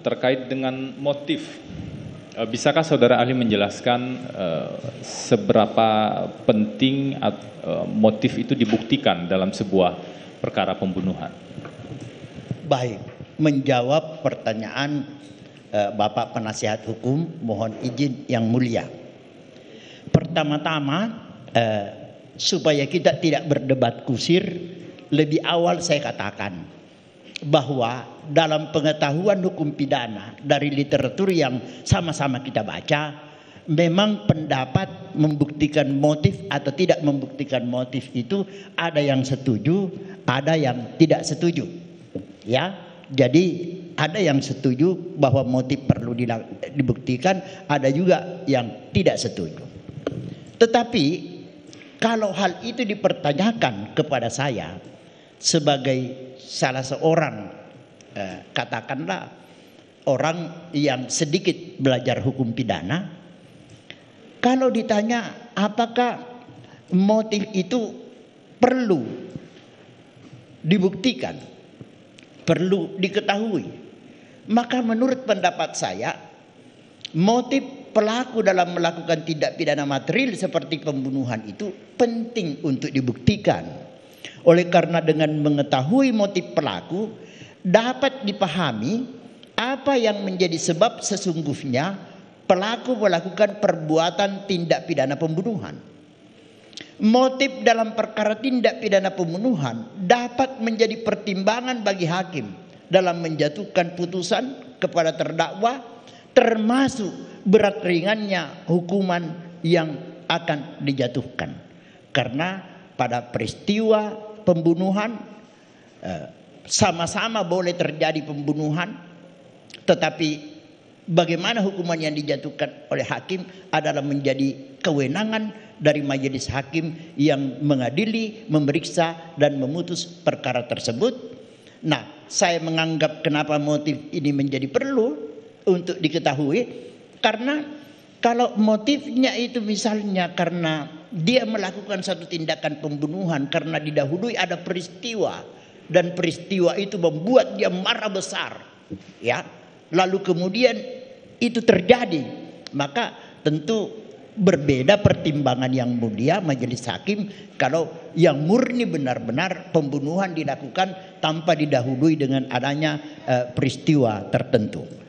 terkait dengan motif. Bisakah saudara ahli menjelaskan seberapa penting motif itu dibuktikan dalam sebuah perkara pembunuhan? Baik, menjawab pertanyaan Bapak Penasihat Hukum, mohon izin yang mulia. Pertama-tama, supaya kita tidak berdebat kusir, lebih awal saya katakan bahwa dalam pengetahuan hukum pidana dari literatur yang sama-sama kita baca, memang pendapat membuktikan motif atau tidak membuktikan motif itu ada yang setuju, ada yang tidak setuju. Ya, jadi ada yang setuju bahwa motif perlu dibuktikan, ada juga yang tidak setuju. Tetapi kalau hal itu dipertanyakan kepada saya sebagai salah seorang katakanlah orang yang sedikit belajar hukum pidana, kalau ditanya apakah motif itu perlu dibuktikan, perlu diketahui, maka menurut pendapat saya motif pelaku dalam melakukan tindak pidana material seperti pembunuhan itu penting untuk dibuktikan. Oleh karena dengan mengetahui motif pelaku dapat dipahami apa yang menjadi sebab sesungguhnya pelaku melakukan perbuatan tindak pidana pembunuhan. Motif dalam perkara tindak pidana pembunuhan dapat menjadi pertimbangan bagi hakim dalam menjatuhkan putusan kepada terdakwa, termasuk berat ringannya hukuman yang akan dijatuhkan. Karena pada peristiwa pembunuhan sama-sama boleh terjadi pembunuhan, tetapi bagaimana hukuman yang dijatuhkan oleh hakim adalah menjadi kewenangan dari majelis hakim yang mengadili, memeriksa dan memutus perkara tersebut. Nah, saya menganggap kenapa motif ini menjadi perlu untuk diketahui, karena kalau motifnya itu misalnya karena dia melakukan satu tindakan pembunuhan karena didahului ada peristiwa dan peristiwa itu membuat dia marah besar, ya, lalu kemudian itu terjadi, maka tentu berbeda pertimbangan yang mulia majelis hakim kalau yang murni benar-benar pembunuhan dilakukan tanpa didahului dengan adanya peristiwa tertentu.